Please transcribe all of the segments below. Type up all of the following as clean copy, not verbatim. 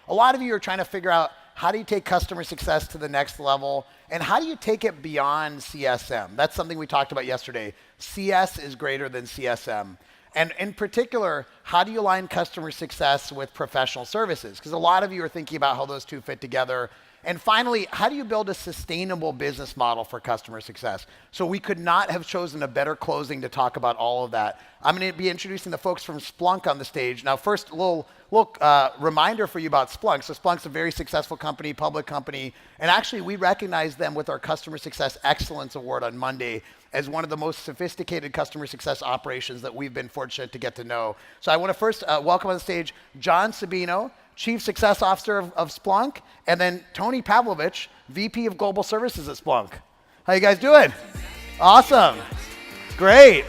A lot of you are trying to figure out how do you take customer success to the next level, and how do you take it beyond CSM? That's something we talked about yesterday. CS is greater than CSM. And in particular, how do you align customer success with professional services? Because a lot of you are thinking about how those two fit together. And finally, how do you build a sustainable business model for customer success? So we could not have chosen a better closing to talk about all of that. I'm going to be introducing the folks from Splunk on the stage. Now, first, a little reminder for you about Splunk. So Splunk's a very successful company, public company. And actually, we recognize them with our Customer Success Excellence Award on Monday as one of the most sophisticated customer success operations that we've been fortunate to get to know. So I want to first welcome on the stage John Sabino, Chief Success Officer of Splunk, and then Tony Pavlovich, VP of Global Services at Splunk. How you guys doing? Awesome. Great.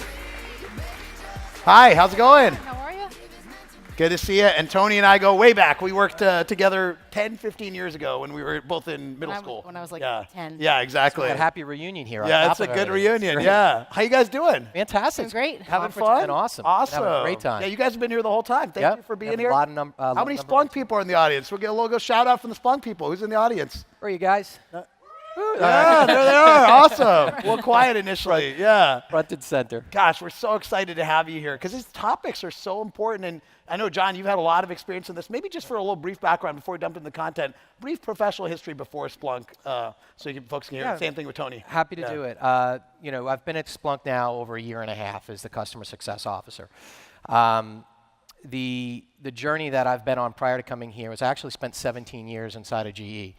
Hi, how's it going? How are you? Good to see you. And Tony and I go way back. We worked together 10, 15 years ago when we were both in middle school. When I was like 10. Yeah, exactly. A happy reunion here. Yeah, it's a good reunion. Yeah. How you guys doing? Fantastic. Great. Having Conference has fun? been awesome. Awesome. Having a great time. Yeah, you guys have been here the whole time. Thank you for being here. A lot of How many Splunk people are in the audience? We'll get a logo shout out from the Splunk people. Who's in the audience? Where are you guys? Yeah, there they are. Awesome. Well, quiet initially. Yeah. Front and center. Gosh, we're so excited to have you here because these topics are so important. And I know, John, you've had a lot of experience in this. Maybe just for a little brief background before we dump into the content, brief professional history before Splunk so folks can hear. Yeah. Same thing with Tony. Happy to do it. I've been at Splunk now over a year and a half as the customer success officer. The journey that I've been on prior to coming here was I actually spent 17 years inside of GE.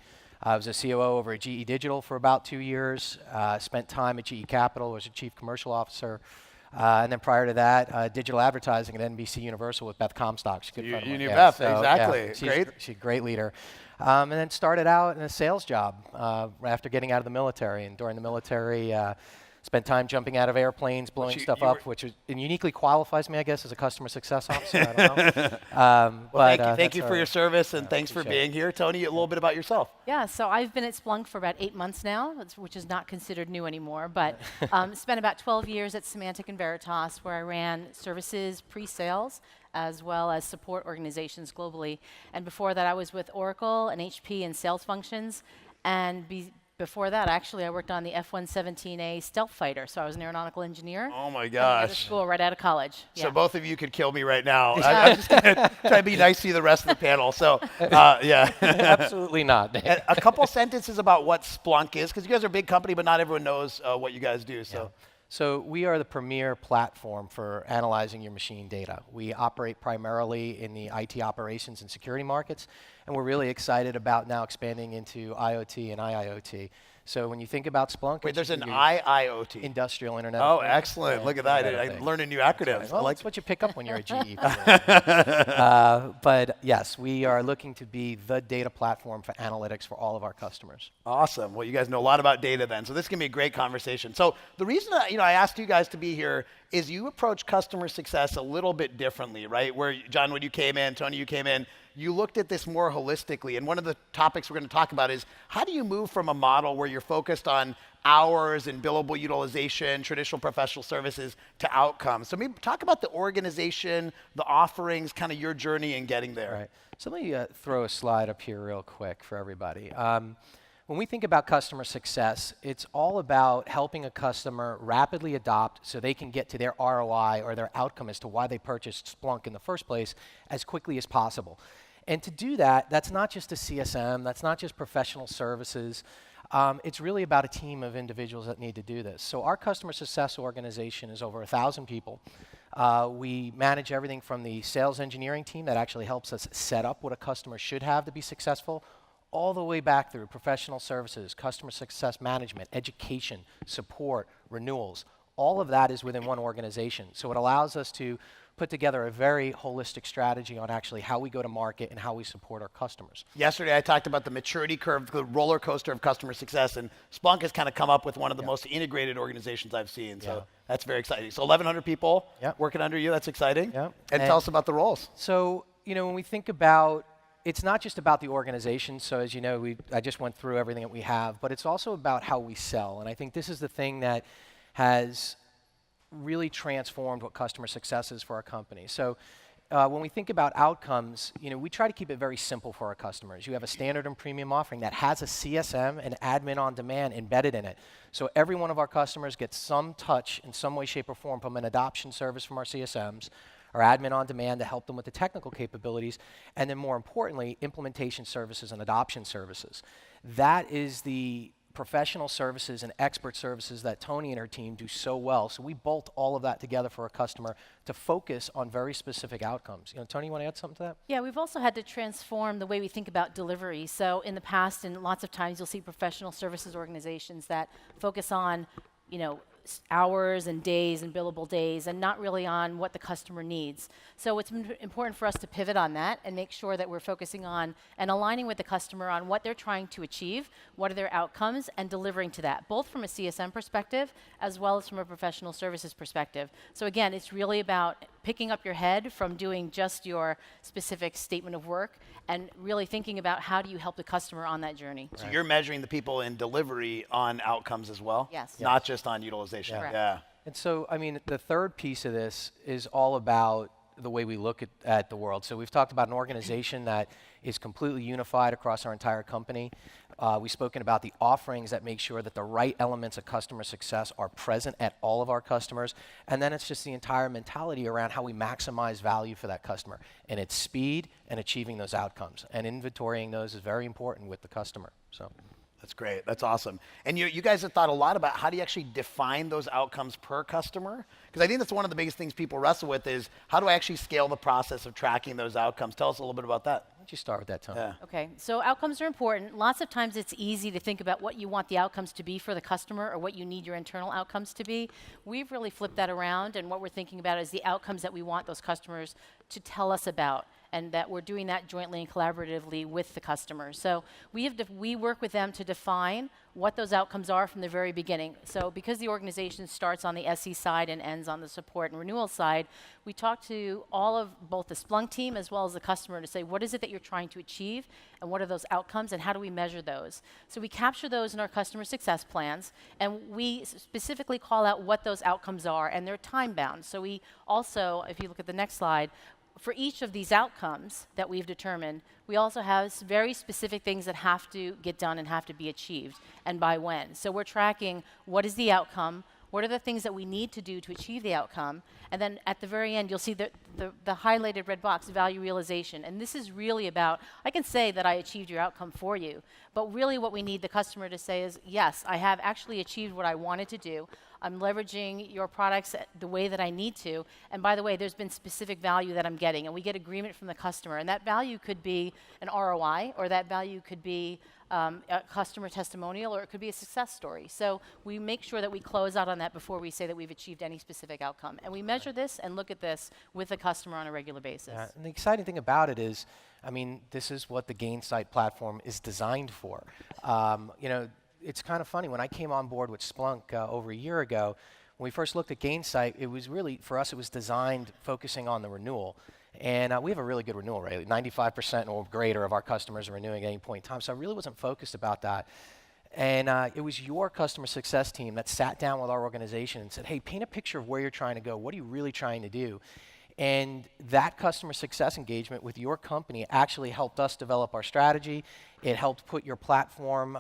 I was a COO over at GE Digital for about 2 years, spent time at GE Capital, was a chief commercial officer, and then prior to that, digital advertising at NBC Universal with Beth Comstock. She's a good friend of mine. You knew Beth, exactly. Yeah, she's a great leader. And then started out in a sales job after getting out of the military, and during the military, spent time jumping out of airplanes, blowing stuff up, which uniquely qualifies me, I guess, as a customer success officer. I don't know. Well, thank you for your service, and thanks for being here. Tony, a little bit about yourself. Yeah, so I've been at Splunk for about 8 months now, which is not considered new anymore, but spent about 12 years at Symantec and Veritas, where I ran services, pre-sales, as well as support organizations globally. And before that, I was with Oracle and HP in sales functions, and before that, actually, I worked on the F-117A stealth fighter, so I was an aeronautical engineer. Oh my Coming out of gosh. school right out of college. So Yeah. both of you could kill me right now. I'm just going to try to be nice to the rest of the panel. So, yeah. Absolutely not. A couple sentences about what Splunk is, because you guys are a big company, but not everyone knows what you guys do. So. Yeah. So we are the premier platform for analyzing your machine data. We operate primarily in the IT operations and security markets, and we're really excited about now expanding into IoT and IIoT. So when you think about Splunk, wait, there's an IIoT. Industrial Internet. Oh, excellent! Look at that. I learned a new acronym. Right. Well, I like that's what you pick up when you're at GE. But yes, we are looking to be the data platform for analytics for all of our customers. Awesome. Well, you guys know a lot about data then, so this can be a great conversation. So the reason that, I asked you guys to be here is you approach customer success a little bit differently, right? Where, John, when you came in, Tony, you came in, you looked at this more holistically. And one of the topics we're going to talk about is how do you move from a model where you're focused on hours and billable utilization, traditional professional services, to outcomes. So maybe talk about the organization, the offerings, kind of your journey in getting there. Right. So let me throw a slide up here real quick for everybody. When we think about customer success, it's all about helping a customer rapidly adopt so they can get to their ROI or their outcome as to why they purchased Splunk in the first place as quickly as possible. And to do that, that's not just a CSM, that's not just professional services. It's really about a team of individuals that need to do this. So our customer success organization is over 1,000 people. We manage everything from the sales engineering team that actually helps us set up what a customer should have to be successful, all the way back through professional services, customer success management, education, support, renewals. All of that is within one organization. So it allows us to put together a very holistic strategy on actually how we go to market and how we support our customers. Yesterday I talked about the maturity curve, the roller coaster of customer success, and Splunk has kind of come up with one of the most integrated organizations I've seen. So that's very exciting. So 1,100 people working under you, that's exciting. And tell us about the roles. So, when we think about, it's not just about the organization. So as you know, I just went through everything that we have, but it's also about how we sell. And I think this is the thing that has really transformed what customer success is for our company. So when we think about outcomes, we try to keep it very simple for our customers. You have a standard and premium offering that has a CSM and admin on demand embedded in it. So every one of our customers gets some touch in some way, shape, or form from an adoption service from our CSMs, our admin on demand to help them with the technical capabilities, and then more importantly, implementation services and adoption services. That is the professional services and expert services that Tony and her team do so well. So we bolt all of that together for a customer to focus on very specific outcomes. Tony, you want to add something to that? Yeah, we've also had to transform the way we think about delivery. So in the past, and lots of times you'll see professional services organizations that focus on, hours and days and billable days and not really on what the customer needs. So it's important for us to pivot on that and make sure that we're focusing on and aligning with the customer on what they're trying to achieve, what are their outcomes, and delivering to that, both from a CSM perspective as well as from a professional services perspective. So again, it's really about picking up your head from doing just your specific statement of work and really thinking about how do you help the customer on that journey. So you're measuring the people in delivery on outcomes as well? Yes. Not just on utilization. Correct. Yeah. And so, the third piece of this is all about the way we look at the world. So we've talked about an organization that is completely unified across our entire company. We've spoken about the offerings that make sure that the right elements of customer success are present at all of our customers. And then it's just the entire mentality around how we maximize value for that customer. And it's speed and achieving those outcomes. And inventorying those is very important with the customer. So. That's great. That's awesome. And you guys have thought a lot about how do you actually define those outcomes per customer? Because I think that's one of the biggest things people wrestle with is how do I actually scale the process of tracking those outcomes? Tell us a little bit about that. Why don't you start with that, Tony? Yeah. Okay, so outcomes are important. Lots of times it's easy to think about what you want the outcomes to be for the customer or what you need your internal outcomes to be. We've really flipped that around, and what we're thinking about is the outcomes that we want those customers to tell us about, and that we're doing that jointly and collaboratively with the customer. So we work with them to define what those outcomes are from the very beginning. So because the organization starts on the SE side and ends on the support and renewal side, we talk to all of both the Splunk team as well as the customer to say, what is it that you're trying to achieve, and what are those outcomes, and how do we measure those? So we capture those in our customer success plans, and we specifically call out what those outcomes are, and they're time-bound. So we also, if you look at the next slide, for each of these outcomes that we've determined, we also have very specific things that have to get done and have to be achieved, and by when. So we're tracking what is the outcome, what are the things that we need to do to achieve the outcome, and then at the very end, you'll see the highlighted red box, value realization. And this is really about, I can say that I achieved your outcome for you, but really what we need the customer to say is, yes, I have actually achieved what I wanted to do. I'm leveraging your products the way that I need to. And by the way, there's been specific value that I'm getting. And we get agreement from the customer. And that value could be an ROI, or that value could be a customer testimonial, or it could be a success story. So we make sure that we close out on that before we say that we've achieved any specific outcome. And we measure this and look at this with the customer on a regular basis. Yeah, and the exciting thing about it is, this is what the Gainsight platform is designed for. It's kind of funny. When I came on board with Splunk over a year ago, when we first looked at Gainsight, it was really, for us, it was designed focusing on the renewal. And we have a really good renewal rate. 95% or greater of our customers are renewing at any point in time. So I really wasn't focused about that. And it was your customer success team that sat down with our organization and said, hey, paint a picture of where you're trying to go. What are you really trying to do? And that customer success engagement with your company actually helped us develop our strategy. It helped put your platform,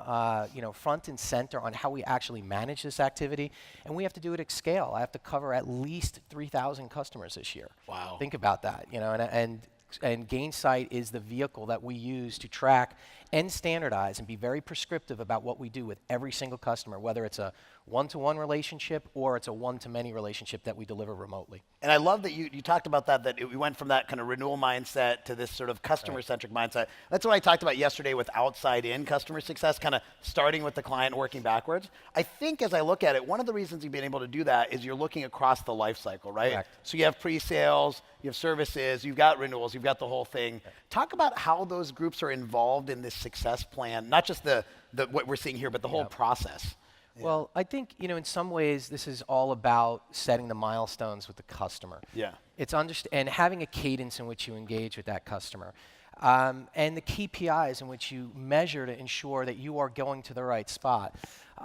front and center on how we actually manage this activity. And we have to do it at scale. I have to cover at least 3,000 customers this year. Wow. Think about that, and Gainsight is the vehicle that we use to track and standardize and be very prescriptive about what we do with every single customer, whether it's a one-to-one relationship or it's a one-to-many relationship that we deliver remotely. And I love that you talked about that we went from that kind of renewal mindset to this sort of customer-centric mindset. That's what I talked about yesterday with outside-in customer success, kind of starting with the client and working backwards. I think as I look at it, one of the reasons you've been able to do that is you're looking across the life cycle, right? Correct. So you have pre-sales, you have services, you've got renewals, you've got the whole thing. Right. Talk about how those groups are involved in this success plan, not just the what we're seeing here, but the whole process. Yeah. Well, I think, in some ways, this is all about setting the milestones with the customer. Yeah. It's and having a cadence in which you engage with that customer. And the KPIs in which you measure to ensure that you are going to the right spot.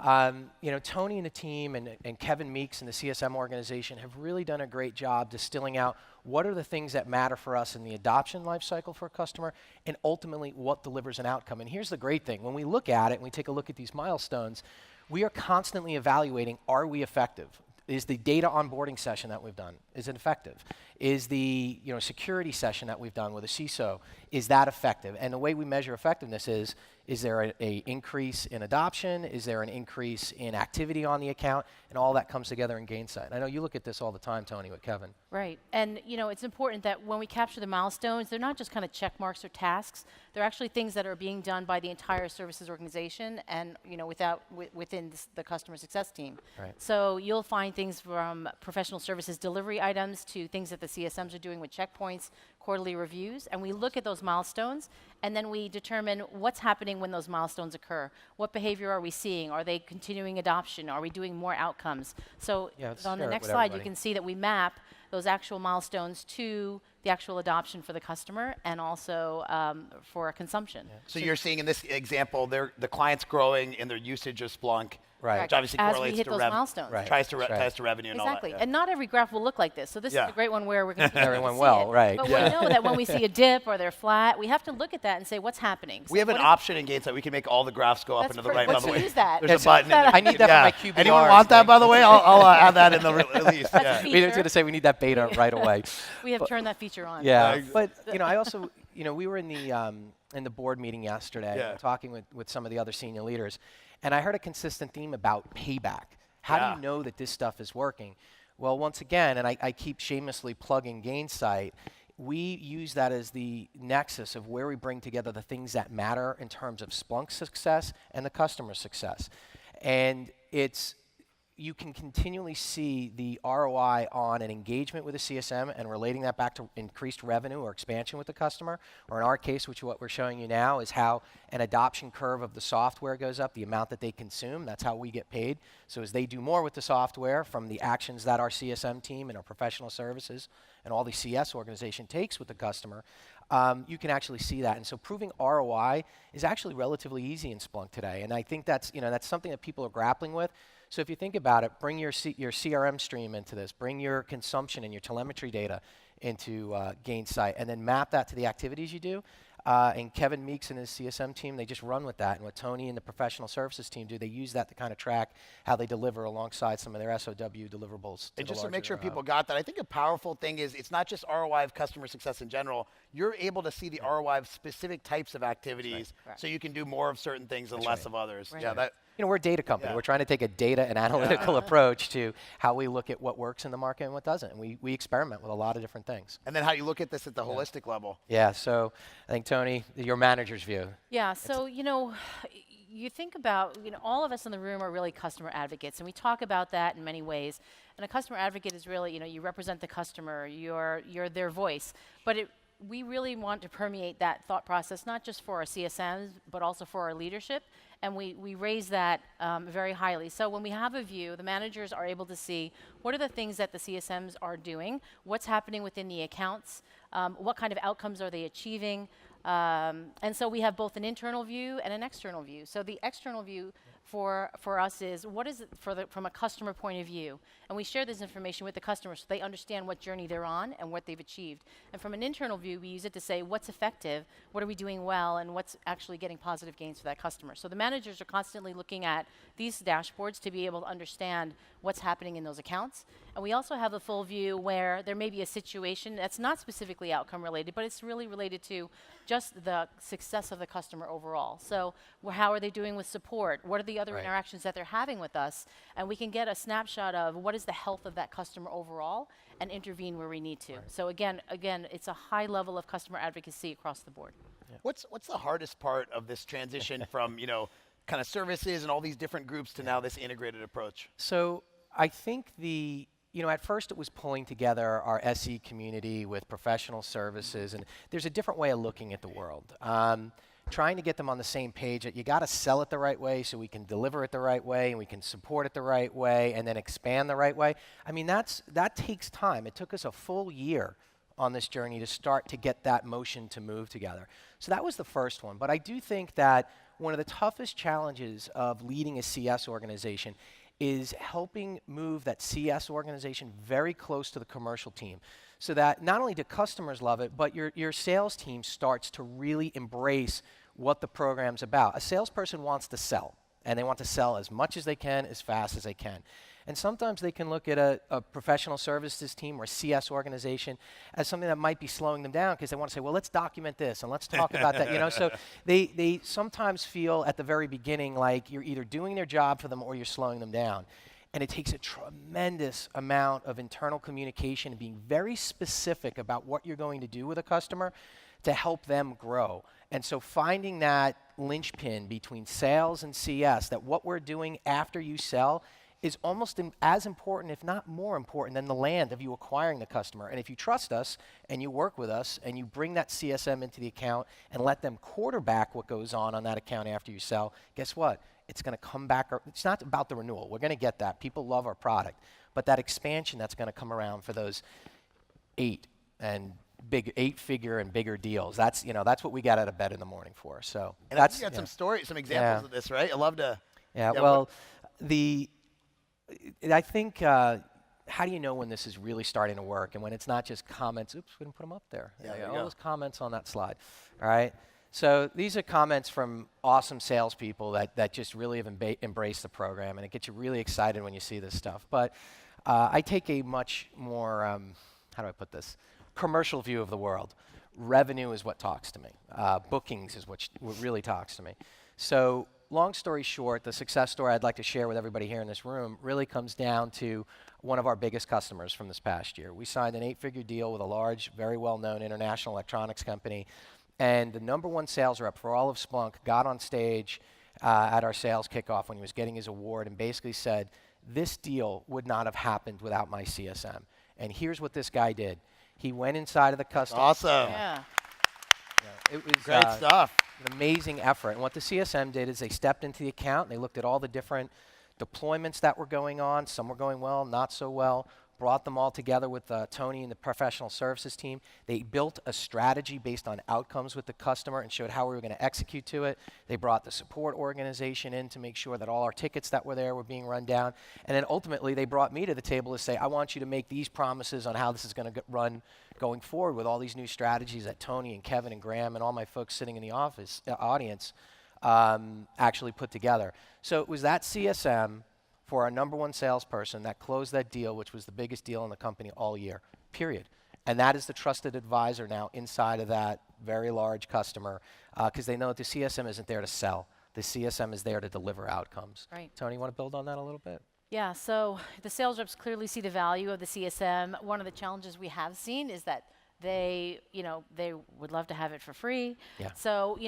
Tony and the team and Kevin Meeks and the CSM organization have really done a great job distilling out what are the things that matter for us in the adoption lifecycle for a customer, and ultimately what delivers an outcome. And here's the great thing. When we look at it and we take a look at these milestones, we are constantly evaluating, are we effective? Is the data onboarding session that we've done, is it effective? Is the security session that we've done with a CISO, is that effective? And the way we measure effectiveness is there an increase in adoption? Is there an increase in activity on the account? And all that comes together in Gainsight. I know you look at this all the time, Tony, with Kevin. Right, and it's important that when we capture the milestones, they're not just kind of check marks or tasks. They're actually things that are being done by the entire services organization and within the customer success team. Right. So you'll find things from professional services delivery items to things that the CSMs are doing with checkpoints, quarterly reviews, and we look at those milestones, and then we determine what's happening when those milestones occur. What behavior are we seeing? Are they continuing adoption? Are we doing more outcomes? So on the next slide, you can see that we map those actual milestones to the actual adoption for the customer and also for consumption. Yeah. So you're seeing in this example, the client's growing in their usage of Splunk, right? Which obviously as correlates we hit to those milestones. Right. Ties to revenue and all that. Exactly, and not every graph will look like this. So this is a great one where we're going to everyone well, right? But we know that when we see a dip or they're flat, we have to look at that and say what's happening. So we have an option in Gainsight. We can make all the graphs go up into the right. By Let's the way, use that. there's a button. I need that for my QBR. Anyone want that? By the way, I'll add that in the release. That's a We were going to say we need that beta right away. We have turned that feature on. Yeah, but I also, we were in the board meeting yesterday, talking with some of the other senior leaders, and I heard a consistent theme about payback. How do you know that this stuff is working? Well, once again, and I keep shamelessly plugging Gainsight, we use that as the nexus of where we bring together the things that matter in terms of Splunk success and the customer success. And you can continually see the ROI on an engagement with a CSM and relating that back to increased revenue or expansion with the customer, or in our case, which what we're showing you now is how an adoption curve of the software goes up, the amount that they consume, that's how we get paid. So as they do more with the software from the actions that our CSM team and our professional services and all the CS organization takes with the customer, you can actually see that. And so proving ROI is actually relatively easy in Splunk today. And I think that's something that people are grappling with. So if you think about it, bring your CRM stream into this, bring your consumption and your telemetry data into Gainsight, and then map that to the activities you do. And Kevin Meeks and his CSM team, they just run with that. And what Tony and the professional services team do, they use that to kind of track how they deliver alongside some of their SOW deliverables. And just to make sure people got that, I think a powerful thing is it's not just ROI of customer success in general. You're able to see the ROI of specific types of activities, so you can do more of certain things and less of others. Right. Yeah, we're a data company. We're trying to take a data and analytical approach to how we look at what works in the market and what doesn't. And we experiment with a lot of different things. And then how you look at this at the holistic level. Yeah, so I think, Tony, your manager's view. Yeah, so, you think about, all of us in the room are really customer advocates, and we talk about that in many ways. And a customer advocate is really, you represent the customer, you're their voice. But we really want to permeate that thought process, not just for our CSMs, but also for our leadership. And we raise that very highly. So when we have a view, the managers are able to see what are the things that the CSMs are doing, what's happening within the accounts, what kind of outcomes are they achieving. And so we have both an internal view and an external view. So the external view for us is what is it from a customer point of view, and we share this information with the customer so they understand what journey they're on and what they've achieved. And from an internal view, we use it to say what's effective, what are we doing well, and what's actually getting positive gains for that customer. So the managers are constantly looking at these dashboards to be able to understand what's happening in those accounts. And we also have a full view where there may be a situation that's not specifically outcome related, but it's really related to just the success of the customer overall. So how are they doing with support? What are the other interactions that they're having with us? And we can get a snapshot of what is the health of that customer overall and intervene where we need to. So again, it's a high level of customer advocacy across the board. Yeah. What's the hardest part of this transition from, kind of services and all these different groups to now this integrated approach? So I think at first it was pulling together our SE community with professional services, and there's a different way of looking at the world. Trying to get them on the same page that you got to sell it the right way so we can deliver it the right way and we can support it the right way and then expand the right way. I mean, that takes time. It took us a full year on this journey to start to get that motion to move together. So that was the first one. But I do think that one of the toughest challenges of leading a CS organization is helping move that CS organization very close to the commercial team, so that not only do customers love it, but your sales team starts to really embrace what the program's about. A salesperson wants to sell, and they want to sell as much as they can, as fast as they can. And sometimes they can look at a professional services team or a CS organization as something that might be slowing them down, because they want to say, well, let's document this and let's talk about that. You know, so they sometimes feel at the very beginning like you're either doing their job for them or you're slowing them down. And it takes a tremendous amount of internal communication and being very specific about what you're going to do with a customer to help them grow. And so finding that linchpin between sales and CS, that what we're doing after you sell is almost as important, if not more important, than the land of you acquiring the customer. And if you trust us and you work with us and you bring that CSM into the account and let them quarterback what goes on that account after you sell, guess what? It's going to come back. It's not about the renewal. We're going to get that. People love our product. But that expansion that's going to come around for those 8-figure and bigger deals, that's what we got out of bed in the morning for. So and that's, you got some stories, some examples of this, right? I love to. Yeah, well, I think, how do you know when this is really starting to work and when it's not just comments? Oops, we didn't put them up there. Yeah, all those comments on that slide. All right. So these are comments from awesome salespeople that just really have embraced the program, and it gets you really excited when you see this stuff. But I take a much more, how do I put this, commercial view of the world. Revenue is what talks to me. Bookings is what really talks to me. So long story short, the success story I'd like to share with everybody here in this room really comes down to one of our biggest customers from this past year. We signed an 8-figure deal with a large, very well-known international electronics company, and the #1 sales rep for all of Splunk got on stage at our sales kickoff when he was getting his award and basically said, this deal would not have happened without my CSM. And here's what this guy did. He went inside of the customer. Awesome. Yeah. It was Great stuff. an amazing effort. And what the CSM did is they stepped into the account and they looked at all the different deployments that were going on. Some were going well, not so well. Brought them all together with Tony and the professional services team. They built a strategy based on outcomes with the customer and showed how we were going to execute to it. They brought the support organization in to make sure that all our tickets that were there were being run down. And then ultimately, they brought me to the table to say, I want you to make these promises on how this is going to run going forward with all these new strategies that Tony and Kevin and Graham and all my folks sitting in the audience actually put together. So it was that CSM for our #1 salesperson that closed that deal, which was the biggest deal in the company all year, period. And that is the trusted advisor now inside of that very large customer, because they know that the CSM isn't there to sell. The CSM is there to deliver outcomes. Right. Tony, you want to build on that a little bit? Yeah, so the sales reps clearly see the value of the CSM. One of the challenges we have seen is that they would love to have it for free. Yeah. So,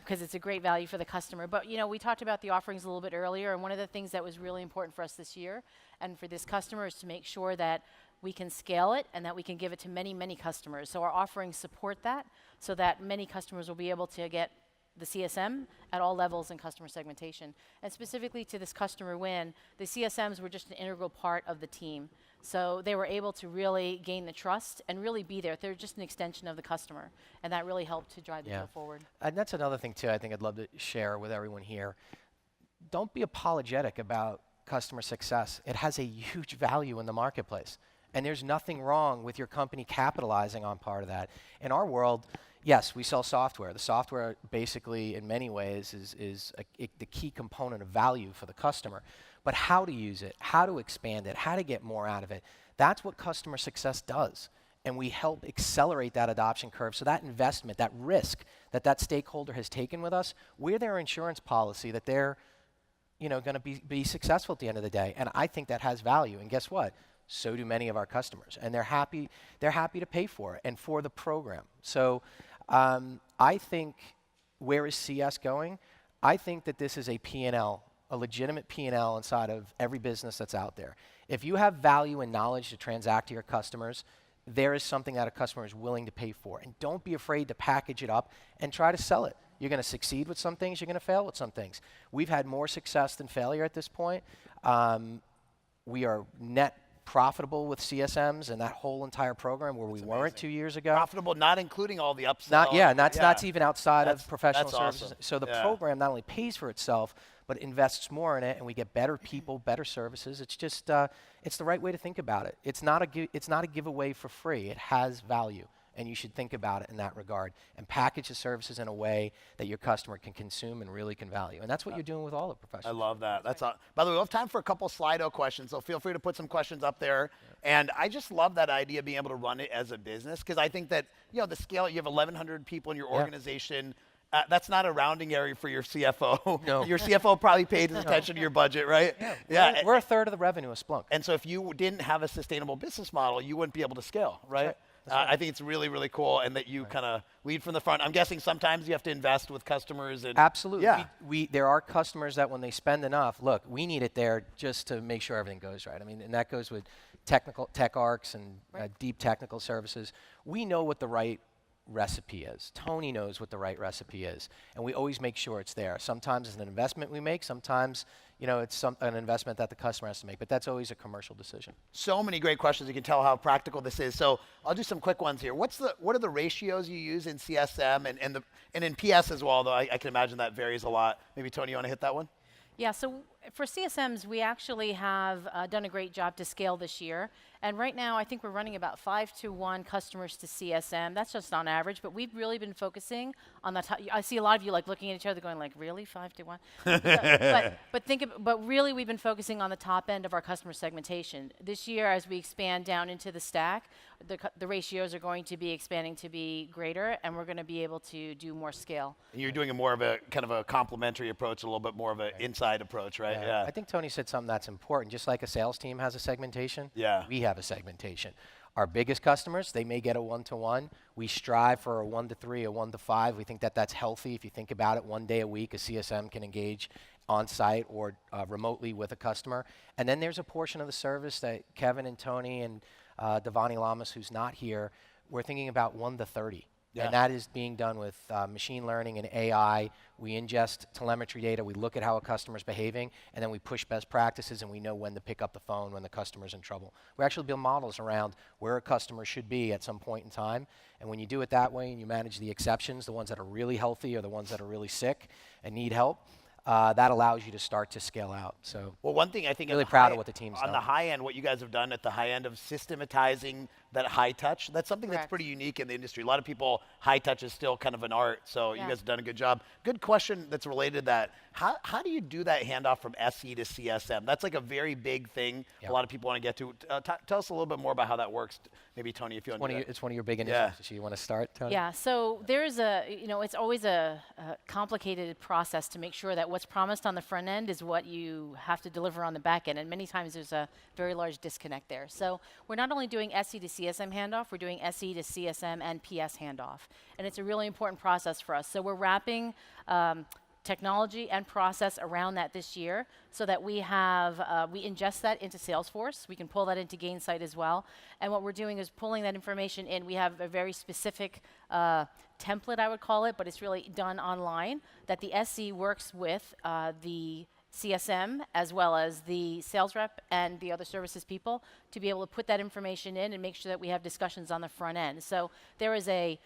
because it's a great value for the customer. But, we talked about the offerings a little bit earlier, and one of the things that was really important for us this year and for this customer is to make sure that we can scale it and that we can give it to many, many customers. So our offerings support that so that many customers will be able to get the CSM at all levels in customer segmentation. And specifically to this customer win, the CSMs were just an integral part of the team. So they were able to really gain the trust and really be there. They're just an extension of the customer. And that really helped to drive the deal forward. And that's another thing, too, I think I'd love to share with everyone here. Don't be apologetic about customer success. It has a huge value in the marketplace. And there's nothing wrong with your company capitalizing on part of that. In our world, yes, we sell software. The software basically, in many ways, is the key component of value for the customer. But how to use it, how to expand it, how to get more out of it, that's what customer success does. And we help accelerate that adoption curve. So that investment, that risk that stakeholder has taken with us, we're their insurance policy that they're going to be successful at the end of the day. And I think that has value. And guess what? So do many of our customers. And they're happy to pay for it and for the program. So I think, where is CS going? I think that this is a P&L, a legitimate P&L inside of every business that's out there. If you have value and knowledge to transact to your customers, there is something that a customer is willing to pay for. And don't be afraid to package it up and try to sell it. You're going to succeed with some things, you're going to fail with some things. We've had more success than failure at this point. We are net profitable with CSMs and that whole entire program where we weren't 2 years ago. Profitable, not including all the upsell. That's even outside of professional services. Awesome. So the program not only pays for itself, but invests more in it, and we get better people, better services. It's just, it's the right way to think about it. It's not a giveaway for free. It has value, and you should think about it in that regard and package the services in a way that your customer can consume and really can value. And that's what you're doing with all the professionals. I love that. That's by the way, we'll have time for a couple Slido questions, so feel free to put some questions up there. And I just love that idea of being able to run it as a business, because I think that, the scale, you have 1,100 people in your organization. That's not a rounding area for your CFO. No. Your CFO probably paid attention to your budget, right? Yeah. We're a third of the revenue of Splunk. And so if you didn't have a sustainable business model, you wouldn't be able to scale, right? That's right. I think it's really, really cool, and that you kind of lead from the front. I'm guessing sometimes you have to invest with customers. And Absolutely. Yeah. There are customers that when they spend enough, look, we need it there just to make sure everything goes right. I mean, and that goes with tech arcs and deep technical services. We know what the right recipe is. Tony knows what the right recipe is, and we always make sure it's there. Sometimes it's an investment we make. Sometimes, it's an investment that the customer has to make, but that's always a commercial decision. So many great questions. You can tell how practical this is. So I'll do some quick ones here. What are the ratios you use in CSM and in PS as well, though I can imagine that varies a lot. Maybe Tony, you want to hit that one? Yeah, so for CSMs, we actually have done a great job to scale this year. And right now, I think we're running about 5-to-1 customers to CSM. That's just on average, but we've really been focusing on the top. I see a lot of you looking at each other going really 5-to-1? but really we've been focusing on the top end of our customer segmentation. This year, as we expand down into the stack, the ratios are going to be expanding to be greater, and we're going to be able to do more scale. And you're doing more of a kind of a complementary approach, a little bit more of an inside approach, right? Yeah. I think Tony said something that's important. Just like a sales team has a segmentation, we have a segmentation. Our biggest customers, they may get a 1-to-1. We strive for a 1-to-3, a 1-to-5. We think that that's healthy. If you think about it, 1 day a week, a CSM can engage on-site or remotely with a customer. And then there's a portion of the service that Kevin and Tony and Devani Lamas, who's not here, we're thinking about 1-to-30. And that is being done with machine learning and AI. We ingest telemetry data, we look at how a customer's behaving, and then we push best practices, and we know when to pick up the phone when the customer's in trouble. We actually build models around where a customer should be at some point in time. And when you do it that way and you manage the exceptions, the ones that are really healthy or the ones that are really sick and need help, that allows you to start to scale out. So, well, one thing I think really proud of what the team's done. On the high end, what you guys have done at the high end of systematizing that high touch, that's something Correct. that's pretty unique in the industry. A lot of people, high touch is still kind of an art, so you guys have done a good job. Good question that's related to that. How do you do that handoff from SE to CSM? That's like a very big thing a lot of people want to get to. Tell us a little bit more about how that works. Maybe Tony, if you want to. It's one of your big initiatives. So you want to start, Tony? Yeah, so there's it's always a complicated process to make sure that what's promised on the front end is what you have to deliver on the back end. And many times there's a very large disconnect there. So we're not only doing SE to CSM handoff, we're doing SE to CSM and PS handoff. And it's a really important process for us. So we're wrapping technology and process around that this year so that we ingest that into Salesforce. We can pull that into Gainsight as well. And what we're doing is pulling that information in. We have a very specific template, I would call it, but it's really done online, that the SE works with the CSM as well as the sales rep and the other services people to be able to put that information in and make sure that we have discussions on the front end. So there is a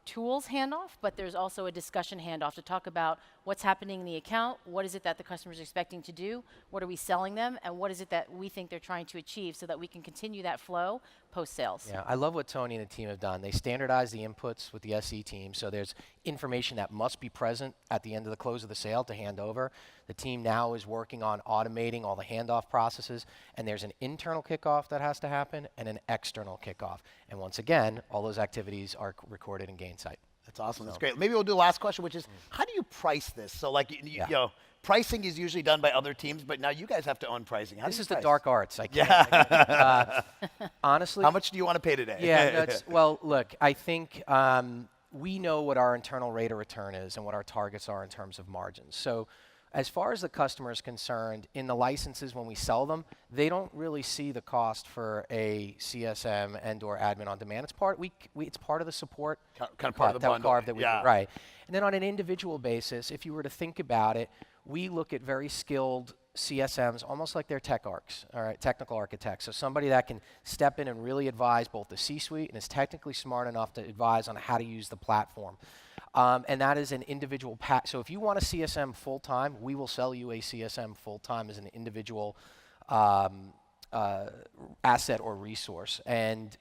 tools handoff, but there's also a discussion handoff to talk about what's happening in the account, what is it that the customer is expecting to do, what are we selling them, and what is it that we think they're trying to achieve so that we can continue that flow post-sales. Yeah, I love what Tony and the team have done. They standardize the inputs with the SE team, so there's information that must be present at the end of the close of the sale to hand over. The team now is working on automating all the handoff processes, and there's an internal kickoff that has to happen and an external kickoff. And once again, all those activities are recorded in Gainsight. That's awesome. That's great. Maybe we'll do the last question, which is, how do you price this? So, you know, pricing is usually done by other teams, but now you guys have to own pricing. This is the dark arts. I can't. Honestly. How much do you want to pay today? Yeah. Well, look, I think we know what our internal rate of return is and what our targets are in terms of margins. So as far as the customer is concerned, in the licenses when we sell them, they don't really see the cost for a CSM and or admin on demand. It's part of the support. Kind of part of the bundle. Carve that we right. And then on an individual basis, if you were to think about it, we look at very skilled CSMs almost like they're tech arcs, all right, technical architects. So somebody that can step in and really advise both the C-suite and is technically smart enough to advise on how to use the platform. And that is an individual so if you want a CSM full-time, we will sell you a CSM full-time as an individual asset or resource. And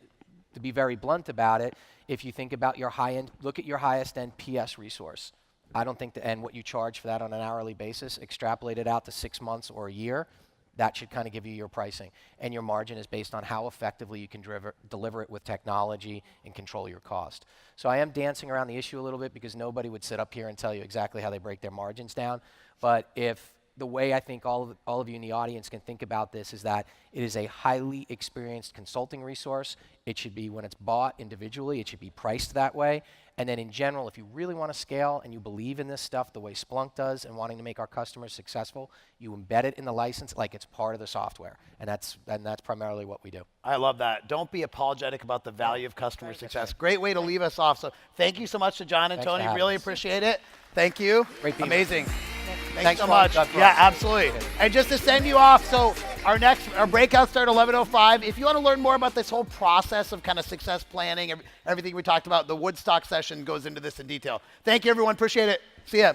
to be very blunt about it, if you think about your high-end, look at your highest-end PS resource. I don't think and what you charge for that on an hourly basis, extrapolate it out to 6 months or a year, that should kind of give you your pricing. And your margin is based on how effectively you can deliver it with technology and control your cost. So I am dancing around the issue a little bit because nobody would sit up here and tell you exactly how they break their margins down. But if the way I think all of you in the audience can think about this is that it is a highly experienced consulting resource. It should be, when it's bought individually, it should be priced that way. And then in general, if you really want to scale and you believe in this stuff the way Splunk does and wanting to make our customers successful, you embed it in the license like it's part of the software. And that's primarily what we do. I love that. Don't be apologetic about the value of customer success. Great way to leave us off. So thank you so much to John and Tony. Really appreciate it. Thank you. Great being Amazing. Thanks so much. Yeah, absolutely. And just to send you off, so our breakouts start at 11:05. If you want to learn more about this whole process of kind of success planning, everything we talked about, the Woodstock session goes into this in detail. Thank you, everyone. Appreciate it. See ya.